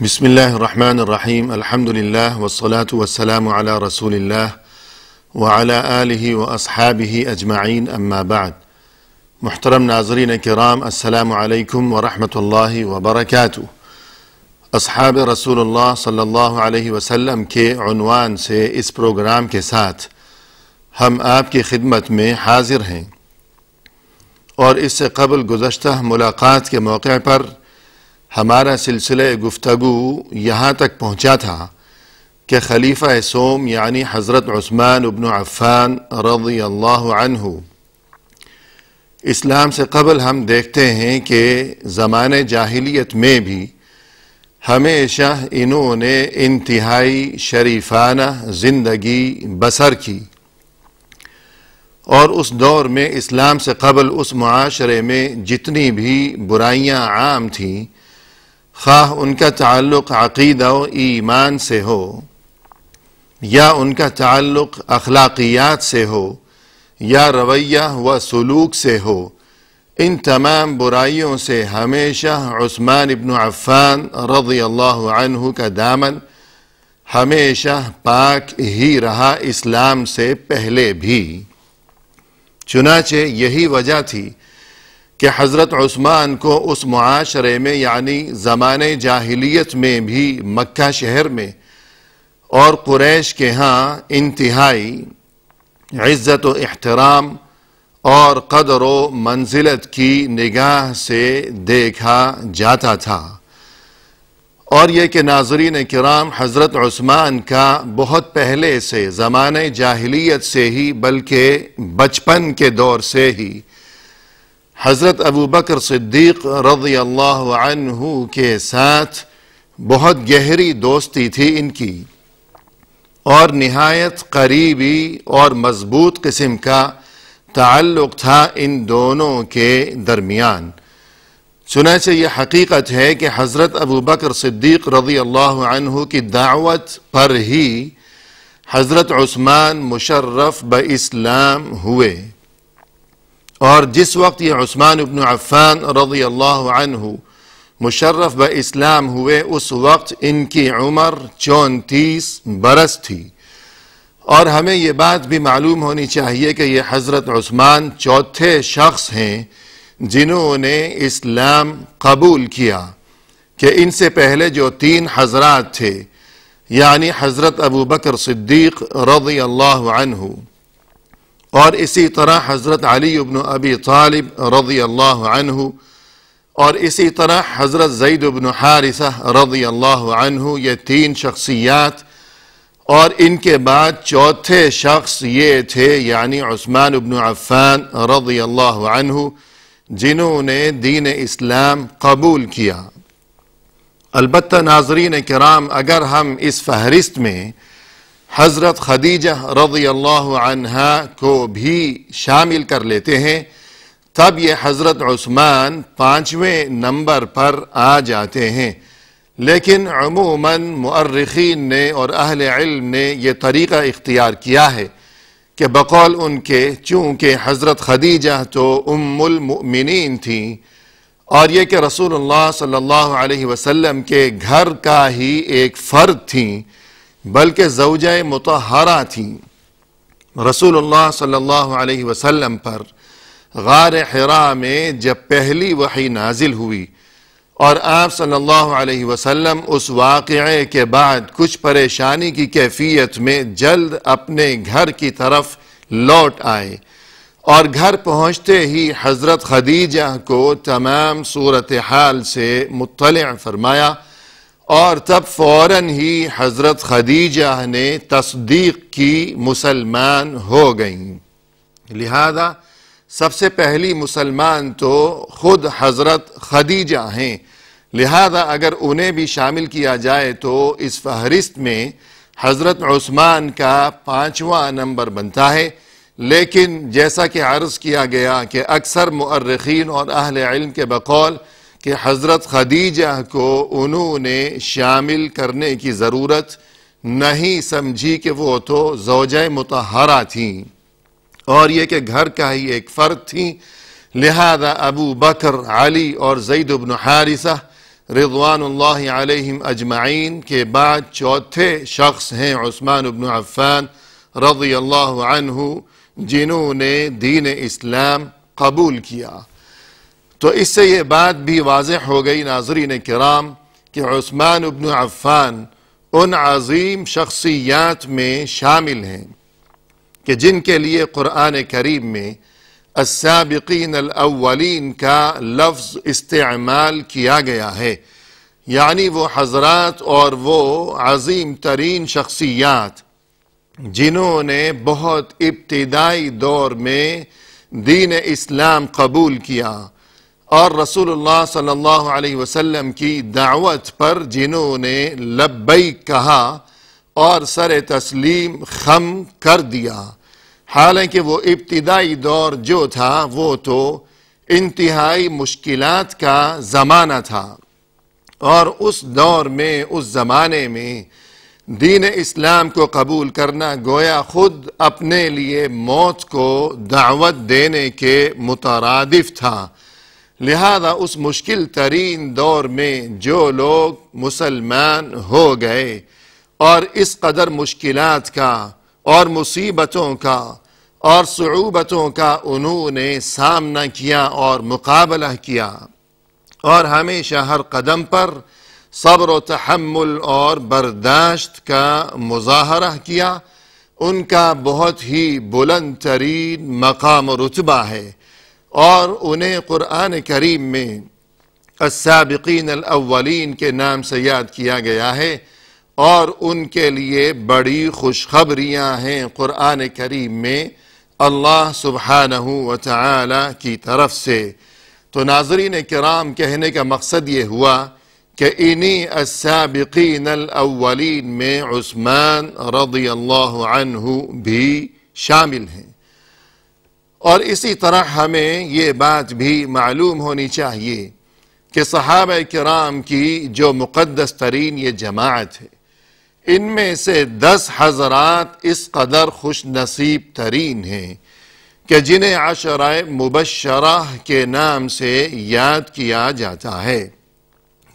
بسم الله الرحمن الرحيم الحمد لله والصلاة والسلام على رسول الله وعلى آله وأصحابه أجمعين أما بعد. محترم ناظرین کرام، السلام علیکم ورحمۃ اللہ وبرکاتہ۔ اصحاب رسول اللہ صلی اللہ علیہ وسلم کے عنوان سے اس پروگرام کے ساتھ ہم آپ کی خدمت میں حاضر ہیں، اور اس سے قبل گزشتہ ملاقات کے موقع پر ہمارا سلسلہ گفتگو یہاں تک پہنچا تھا کہ خلیفہ سوم یعنی حضرت عثمان بن عفان رضی اللہ عنہ، اسلام سے قبل ہم دیکھتے ہیں کہ زمانہ جاہلیت میں بھی ہمیشہ انہوں نے انتہائی شریفانہ زندگی بسر کی، اور اس دور میں اسلام سے قبل اس معاشرے میں جتنی بھی برائیاں عام تھیں، خواہ ان کا تعلق عقیدہ و ایمان سے ہو یا ان کا تعلق اخلاقیات سے ہو یا رویہ و سلوک سے ہو، ان تمام برائیوں سے ہمیشہ عثمان بن عفان رضی اللہ عنہ کا دامن ہمیشہ پاک ہی رہا، اسلام سے پہلے بھی۔ چنانچہ یہی وجہ تھی کہ حضرت عثمان کو اس معاشرے میں یعنی زمانہ جاہلیت میں بھی مکہ شہر میں اور قریش کے ہاں انتہائی عزت و احترام اور قدر و منزلت کی نگاہ سے دیکھا جاتا تھا، اور یہ کہ ناظرین کرام، حضرت عثمان کا بہت پہلے سے زمانہ جاہلیت سے ہی بلکہ بچپن کے دور سے ہی حضرت ابو بکر صدیق رضی اللہ عنہ کے ساتھ بہت گہری دوستی تھی ان کی، اور نہایت قریبی اور مضبوط قسم کا تعلق تھا ان دونوں کے درمیان۔ چنانچہ یہ حقیقت ہے کہ حضرت ابو بکر صدیق رضی اللہ عنہ کی دعوت پر ہی حضرت عثمان مشرف باسلام ہوئے، اور جس وقت یہ عثمان بن عفان رضی اللہ عنہ مشرف باسلام ہوئے اس وقت ان کی عمر 34 برس تھی، اور ہمیں یہ بات بھی معلوم ہونی چاہیے کہ یہ حضرت عثمان چوتھے شخص ہیں جنہوں نے اسلام قبول کیا، کہ ان سے پہلے جو 3 حضرات تھے یعنی حضرت ابو بکر صدیق رضی اللہ عنہ، اور اسی طرح حضرت علی بن ابی طالب رضی اللہ عنہ، اور اسی طرح حضرت زید بن حارثہ رضی اللہ عنہ، یہ 3 شخصیات، اور ان کے بعد چوتھے شخص یہ تھے یعنی عثمان بن عفان رضی اللہ عنہ، جنہوں نے دین اسلام قبول کیا۔ البتہ ناظرین کرام، اگر ہم اس فہرست میں حضرت خدیجہ رضی اللہ عنہا کو بھی شامل کر لیتے ہیں، تب یہ حضرت عثمان 5ویں نمبر پر آ جاتے ہیں، لیکن عموماً مؤرخین نے اور اہل علم نے یہ طریقہ اختیار کیا ہے کہ بقول ان کے چونکہ حضرت خدیجہ تو ام المؤمنین تھیں، اور یہ کہ رسول اللہ صلی اللہ علیہ وسلم کے گھر کا ہی ایک فرد تھیں، بلکہ زوجہ مطہرہ تھیں، رسول اللہ صلی اللہ علیہ وسلم پر غار حراء میں جب پہلی وحی نازل ہوئی، اور آپ صلی اللہ علیہ وسلم اس واقعے کے بعد کچھ پریشانی کی کیفیت میں جلد اپنے گھر کی طرف لوٹ آئے، اور گھر پہنچتے ہی حضرت خدیجہ کو تمام صورتحال سے مطلع فرمایا، اور تب فوراً ہی حضرت خدیجہ نے تصدیق کی، مسلمان ہو گئیں۔ لہذا سب سے پہلی مسلمان تو خود حضرت خدیجہ ہیں، لہذا اگر انہیں بھی شامل کیا جائے تو اس فہرست میں حضرت عثمان کا 5واں نمبر بنتا ہے، لیکن جیسا کہ عرض کیا گیا کہ اکثر مؤرخین اور اہل علم کے بقول کہ حضرت خدیجہ کو انہوں نے شامل کرنے کی ضرورت نہیں سمجھی کہ وہ تو زوجہ مطہرہ تھیں، اور یہ کہ گھر کا ہی ایک فرد تھیں، لہذا ابو بکر، علی اور زید بن حارثہ رضوان اللہ علیہم اجمعین کے بعد چوتھے شخص ہیں عثمان بن عفان رضی اللہ عنہ، جنہوں نے دین اسلام قبول کیا۔ تو اس سے یہ بات بھی واضح ہو گئی ناظرین کرام کہ عثمان بن عفان ان عظیم شخصیات میں شامل ہیں کہ جن کے لیے قرآن کریم میں السابقین الاولین کا لفظ استعمال کیا گیا ہے، یعنی وہ حضرات اور وہ عظیم ترین شخصیات جنہوں نے بہت ابتدائی دور میں دین اسلام قبول کیا اور رسول اللہ صلی اللہ علیہ وسلم کی دعوت پر جنہوں نے لبیک کہا اور سر تسلیم خم کر دیا۔ حالانکہ وہ ابتدائی دور جو تھا وہ تو انتہائی مشکلات کا زمانہ تھا، اور اس دور میں اس زمانے میں دین اسلام کو قبول کرنا گویا خود اپنے لیے موت کو دعوت دینے کے مترادف تھا۔ لہذا اس مشکل ترین دور میں جو لوگ مسلمان ہو گئے اور اس قدر مشکلات کا اور مصیبتوں کا اور صعوبتوں کا انہوں نے سامنا کیا اور مقابلہ کیا، اور ہمیشہ ہر قدم پر صبر و تحمل اور برداشت کا مظاہرہ کیا، ان کا بہت ہی بلند ترین مقام و رتبہ ہے، اور انہیں قرآن کریم میں السابقین الاولین کے نام سے یاد کیا گیا ہے، اور ان کے لیے بڑی خوشخبریاں ہیں قرآن کریم میں اللہ سبحانہ وتعالی کی طرف سے۔ تو ناظرین کرام، کہنے کا مقصد یہ ہوا کہ انہی السابقین الاولین میں عثمان رضی اللہ عنہ بھی شامل ہیں۔ اور اسی طرح ہمیں یہ بات بھی معلوم ہونی چاہیے کہ صحابہ کرام کی جو مقدس ترین یہ جماعت ہے، ان میں سے 10 حضرات اس قدر خوش نصیب ترین ہیں کہ جنہیں عشرہ مبشرہ کے نام سے یاد کیا جاتا ہے،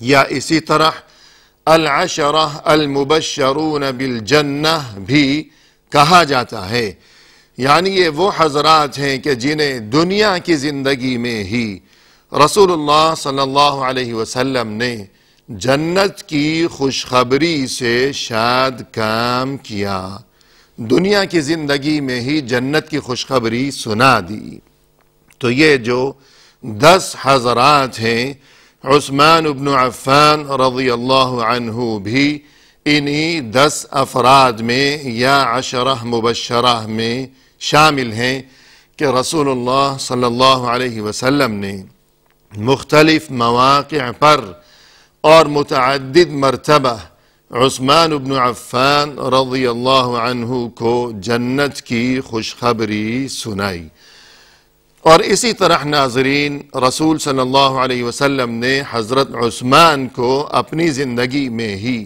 یا اسی طرح العشرہ المبشرون بالجنہ بھی کہا جاتا ہے۔ یعنی یہ وہ حضرات ہیں کہ جنہیں دنیا کی زندگی میں ہی رسول اللہ صلی اللہ علیہ وسلم نے جنت کی خوشخبری سے شاد کام کیا، دنیا کی زندگی میں ہی جنت کی خوشخبری سنا دی۔ تو یہ جو 10 حضرات ہیں، عثمان بن عفان رضی اللہ عنہ بھی انہی 10 افراد میں یا 10 مبشرہ میں شامل ہیں کہ رسول اللہ صلی اللہ علیہ وسلم نے مختلف مواقع پر اور متعدد مرتبہ عثمان بن عفان رضی اللہ عنہ کو جنت کی خوشخبری سنائی۔ اور اسی طرح ناظرین، رسول صلی اللہ علیہ وسلم نے حضرت عثمان کو اپنی زندگی میں ہی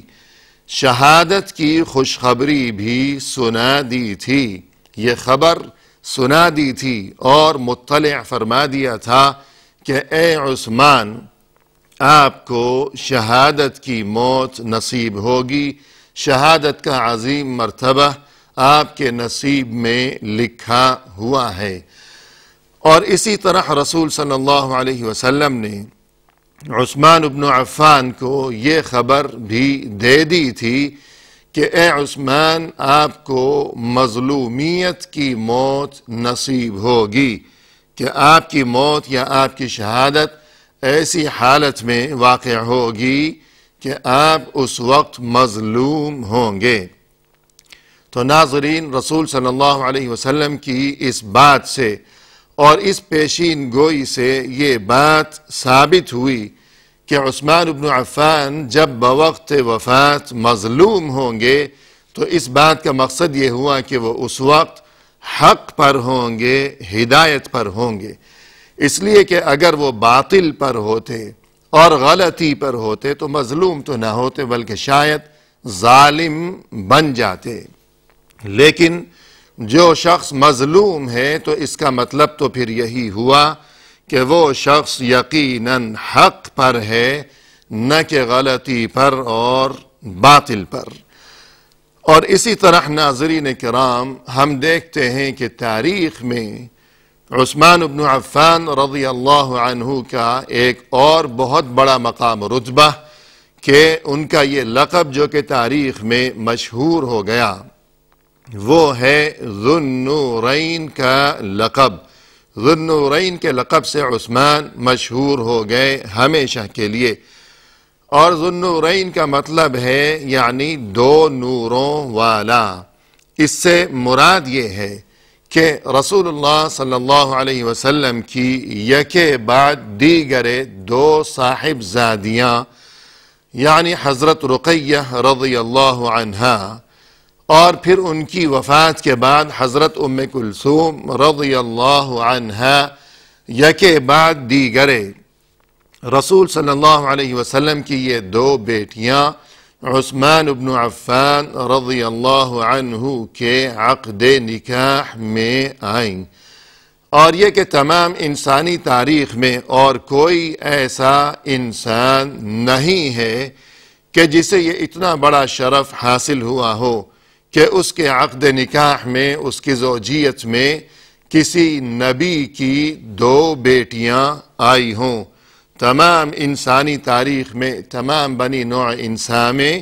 شہادت کی خوشخبری بھی سنا دی تھی، یہ خبر سنا دی تھی اور مطلع فرما دیا تھا کہ اے عثمان، آپ کو شہادت کی موت نصیب ہوگی، شہادت کا عظیم مرتبہ آپ کے نصیب میں لکھا ہوا ہے۔ اور اسی طرح رسول صلی اللہ علیہ وسلم نے عثمان بن عفان کو یہ خبر بھی دے دی تھی کہ اے عثمان، آپ کو مظلومیت کی موت نصیب ہوگی، کہ آپ کی موت یا آپ کی شہادت ایسی حالت میں واقع ہوگی کہ آپ اس وقت مظلوم ہوں گے۔ تو ناظرین، رسول صلی اللہ علیہ وسلم کی اس بات سے اور اس پیشین گوئی سے یہ بات ثابت ہوئی کہ عثمان بن عفان جب بوقت وفات مظلوم ہوں گے تو اس بات کا مقصد یہ ہوا کہ وہ اس وقت حق پر ہوں گے، ہدایت پر ہوں گے، اس لیے کہ اگر وہ باطل پر ہوتے اور غلطی پر ہوتے تو مظلوم تو نہ ہوتے بلکہ شاید ظالم بن جاتے۔ لیکن جو شخص مظلوم ہے تو اس کا مطلب تو پھر یہی ہوا کہ وہ شخص یقیناً حق پر ہے، نہ کہ غلطی پر اور باطل پر۔ اور اسی طرح ناظرین کرام ہم دیکھتے ہیں کہ تاریخ میں عثمان بن عفان رضی اللہ عنہ کا ایک اور بہت بڑا مقام رتبہ کہ ان کا یہ لقب جو کہ تاریخ میں مشہور ہو گیا وہ ہے ذو النورین کا لقب۔ ذو النورین کے لقب سے عثمان مشہور ہو گئے ہمیشہ کے لیے۔ اور ذو النورین کا مطلب ہے یعنی دو نوروں والا۔ اس سے مراد یہ ہے کہ رسول اللہ صلی اللہ علیہ وسلم کی یکے بعد دیگر دو صاحب زادیاں یعنی حضرت رقیہ رضی اللہ عنہا اور پھر ان کی وفات کے بعد حضرت ام کلثوم رضی اللہ عنہا یکے بعد دیگر رسول صلی اللہ علیہ وسلم کی یہ دو بیٹیاں عثمان بن عفان رضی اللہ عنہ کے عقد نکاح میں آئیں۔ اور یہ کہ تمام انسانی تاریخ میں اور کوئی ایسا انسان نہیں ہے کہ جسے یہ اتنا بڑا شرف حاصل ہوا ہو کہ اس کے عقد نکاح میں اس کی زوجیت میں کسی نبی کی دو بیٹیاں آئی ہوں۔ تمام انسانی تاریخ میں تمام بنی نوع انسان میں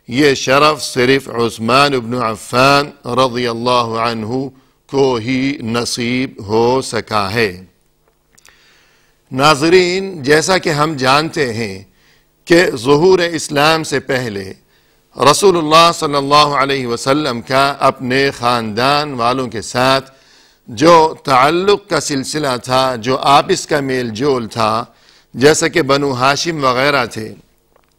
یہ شرف صرف عثمان بن عفان رضی اللہ عنہ کو ہی نصیب ہو سکا ہے۔ ناظرین، جیسا کہ ہم جانتے ہیں کہ ظہور اسلام سے پہلے رسول اللہ صلی اللہ علیہ وسلم کا اپنے خاندان والوں کے ساتھ جو تعلق کا سلسلہ تھا، جو آپس کا میل جول تھا، جیسا کہ بنو ہاشم وغیرہ تھے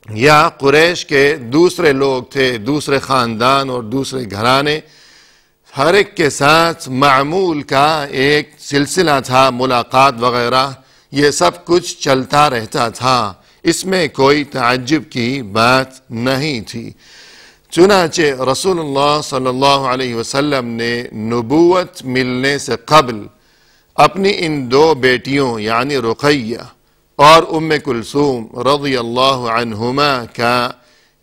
یا قریش کے دوسرے لوگ تھے، دوسرے خاندان اور دوسرے گھرانے، ہر ایک کے ساتھ معمول کا ایک سلسلہ تھا، ملاقات وغیرہ، یہ سب کچھ چلتا رہتا تھا، اس میں کوئی تعجب کی بات نہیں تھی۔ چنانچہ رسول اللہ صلی اللہ علیہ وسلم نے نبوت ملنے سے قبل اپنی ان دو بیٹیوں یعنی رقیہ اور ام کلثوم رضی اللہ عنہما کا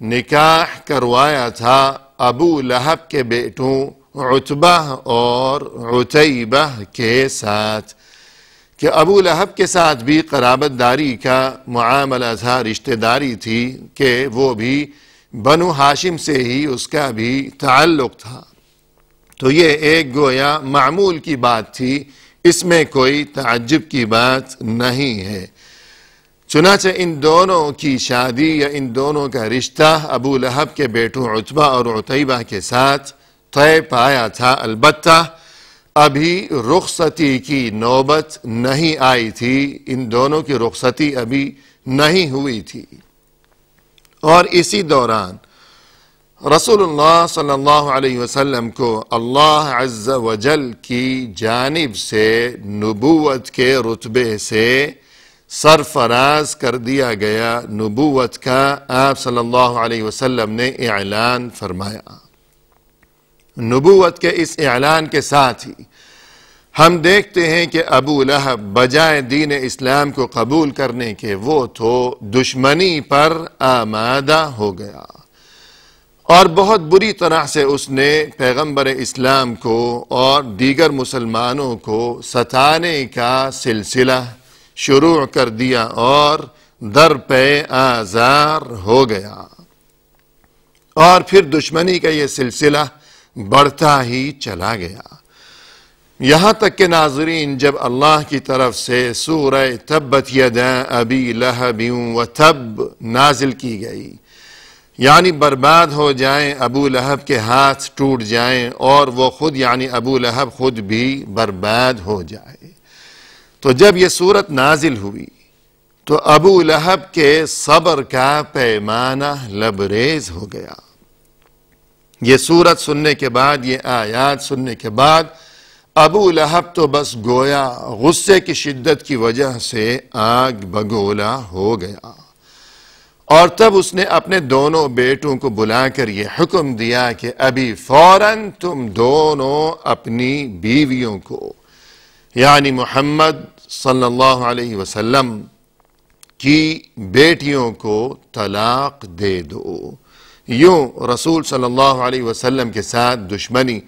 نکاح کروایا تھا ابو لہب کے بیٹوں عتبہ اور عتیبہ کے ساتھ، کہ ابو لہب کے ساتھ بھی قرابت داری کا معاملہ تھا، رشتہ داری تھی کہ وہ بھی بنو ہاشم سے ہی اس کا بھی تعلق تھا۔ تو یہ ایک گویا معمول کی بات تھی، اس میں کوئی تعجب کی بات نہیں ہے۔ چنانچہ ان دونوں کی شادی یا ان دونوں کا رشتہ ابو لہب کے بیٹوں عتبہ اور عتیبہ کے ساتھ طے پایا تھا، البتہ ابھی رخصتی کی نوبت نہیں آئی تھی، ان دونوں کی رخصتی ابھی نہیں ہوئی تھی۔ اور اسی دوران رسول اللہ صلی اللہ علیہ وسلم کو اللہ عز و جل کی جانب سے نبوت کے رتبے سے سرفراز کر دیا گیا، نبوت کا آپ صلی اللہ علیہ وسلم نے اعلان فرمایا۔ نبوت کے اس اعلان کے ساتھ ہی ہم دیکھتے ہیں کہ ابو لہب بجائے دین اسلام کو قبول کرنے کے وہ تو دشمنی پر آمادہ ہو گیا اور بہت بری طرح سے اس نے پیغمبر اسلام کو اور دیگر مسلمانوں کو ستانے کا سلسلہ شروع کر دیا اور در پہ آزار ہو گیا، اور پھر دشمنی کا یہ سلسلہ بڑھتا ہی چلا گیا، یہاں تک کہ ناظرین جب اللہ کی طرف سے سورہ تبت یدا ابی لہب وتب نازل کی گئی، یعنی برباد ہو جائیں، ابو لہب کے ہاتھ ٹوٹ جائیں اور وہ خود یعنی ابو لہب خود بھی برباد ہو جائے، تو جب یہ صورت نازل ہوئی تو ابو لہب کے صبر کا پیمانہ لبریز ہو گیا۔ یہ صورت سننے کے بعد، یہ آیات سننے کے بعد ابو لہب تو بس گویا غصے کی شدت کی وجہ سے آگ بگولا ہو گیا، اور تب اس نے اپنے دونوں بیٹوں کو بلا کر یہ حکم دیا کہ ابھی فوراً تم دونوں اپنی بیویوں کو یعنی محمد صلی اللہ علیہ وسلم کی بیٹیوں کو طلاق دے دو۔ یوں رسول صلی اللہ علیہ وسلم کے ساتھ دشمنی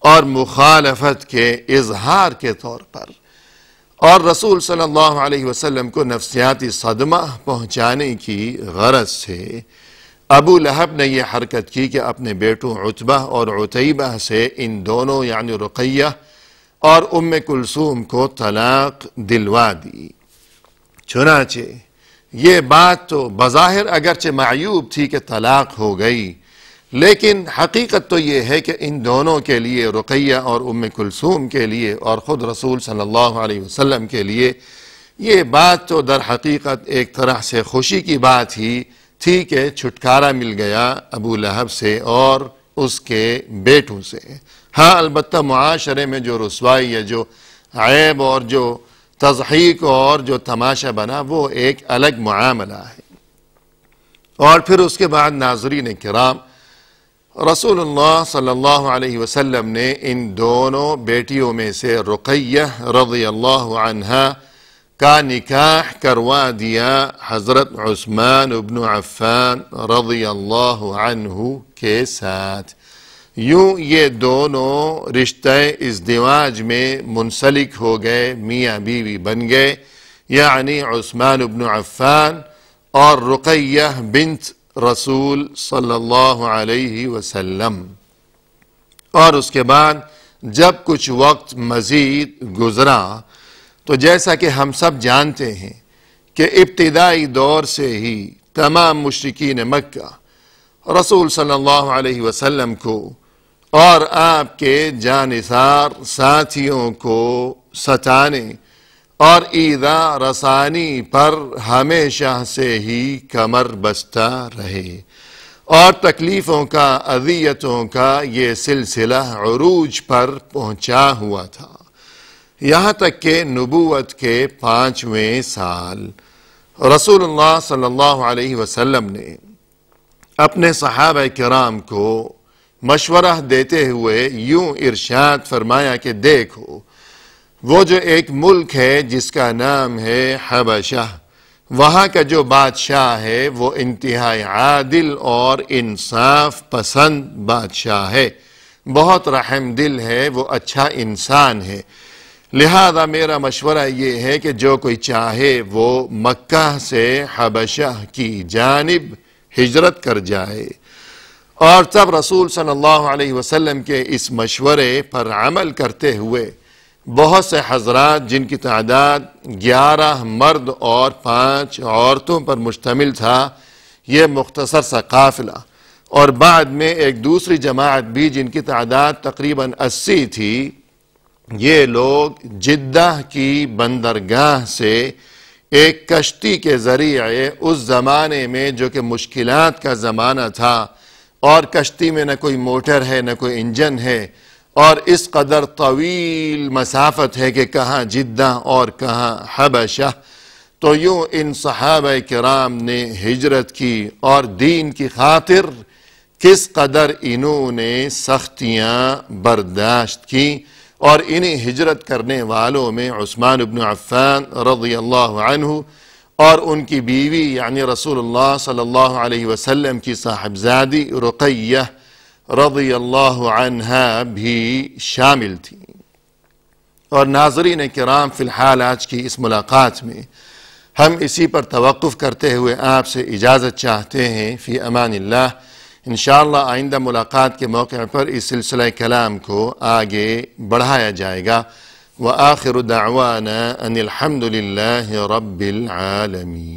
اور مخالفت کے اظہار کے طور پر اور رسول صلی اللہ علیہ وسلم کو نفسیاتی صدمہ پہنچانے کی غرض سے ابو لہب نے یہ حرکت کی کہ اپنے بیٹوں عتبہ اور عتیبہ سے ان دونوں یعنی رقیہ اور ام کلثوم کو طلاق دلوا دی۔ چنانچہ یہ بات تو بظاہر اگرچہ معیوب تھی کہ طلاق ہو گئی، لیکن حقیقت تو یہ ہے کہ ان دونوں کے لیے، رقیہ اور ام کلثوم کے لیے اور خود رسول صلی اللہ علیہ وسلم کے لیے، یہ بات تو در حقیقت ایک طرح سے خوشی کی بات ہی تھی کہ چھٹکارا مل گیا ابو لہب سے اور اس کے بیٹوں سے۔ ہاں البتہ معاشرے میں جو رسوائی یا جو عیب اور جو تضحیک اور جو تماشا بنا وہ ایک الگ معاملہ ہے۔ اور پھر اس کے بعد ناظرین کرام، رسول اللہ صلی اللہ علیہ وسلم نے ان دونوں بیٹیوں میں سے رقیہ رضی اللہ عنہا کا نکاح کروا دیا حضرت عثمان بن عفان رضی اللہ عنہ کے ساتھ۔ یوں یہ دونوں رشتہ ازدواج میں منسلک ہو گئے، میاں بیوی بن گئے، یعنی عثمان بن عفان اور رقیہ بنت رسول صلی اللہ علیہ وسلم۔ اور اس کے بعد جب کچھ وقت مزید گزرا تو جیسا کہ ہم سب جانتے ہیں کہ ابتدائی دور سے ہی تمام مشرکین مکہ رسول صلی اللہ علیہ وسلم کو اور آپ کے جانثار ساتھیوں کو ستانے اور ایذا رسانی پر ہمیشہ سے ہی کمر بستہ رہے، اور تکلیفوں کا، اذیتوں کا یہ سلسلہ عروج پر پہنچا ہوا تھا، یہاں تک کہ نبوت کے 5ویں سال رسول اللہ صلی اللہ علیہ وسلم نے اپنے صحابہ کرام کو مشورہ دیتے ہوئے یوں ارشاد فرمایا کہ دیکھو، وہ جو ایک ملک ہے جس کا نام ہے حبشہ، وہاں کا جو بادشاہ ہے وہ انتہائی عادل اور انصاف پسند بادشاہ ہے، بہت رحم دل ہے، وہ اچھا انسان ہے۔ لہذا میرا مشورہ یہ ہے کہ جو کوئی چاہے وہ مکہ سے حبشہ کی جانب ہجرت کر جائے۔ اور تب رسول صلی اللہ علیہ وسلم کے اس مشورے پر عمل کرتے ہوئے بہت سے حضرات جن کی تعداد 11 مرد اور 5 عورتوں پر مشتمل تھا، یہ مختصر سا قافلہ، اور بعد میں ایک دوسری جماعت بھی جن کی تعداد تقریباً 80 تھی، یہ لوگ جدہ کی بندرگاہ سے ایک کشتی کے ذریعے اس زمانے میں جو کہ مشکلات کا زمانہ تھا اور کشتی میں نہ کوئی موٹر ہے نہ کوئی انجن ہے اور اس قدر طویل مسافت ہے کہ کہاں جدہ اور کہاں حبشہ، تو یوں ان صحابہ کرام نے ہجرت کی اور دین کی خاطر کس قدر انہوں نے سختیاں برداشت کی۔ اور انہی ہجرت کرنے والوں میں عثمان بن عفان رضی اللہ عنہ اور ان کی بیوی یعنی رسول اللہ صلی اللہ علیہ وسلم کی صاحبزادی رقیہ رضی اللہ عنہا بھی شامل تھیں۔ اور ناظرین کرام، فی الحال آج کی اس ملاقات میں ہم اسی پر توقف کرتے ہوئے آپ سے اجازت چاہتے ہیں، فی امان اللہ۔ انشاءاللہ آئندہ ملاقات کے موقع پر اس سلسلہ کلام کو آگے بڑھایا جائے گا۔ وآخر دعوانا ان الحمد للہ رب العالمین۔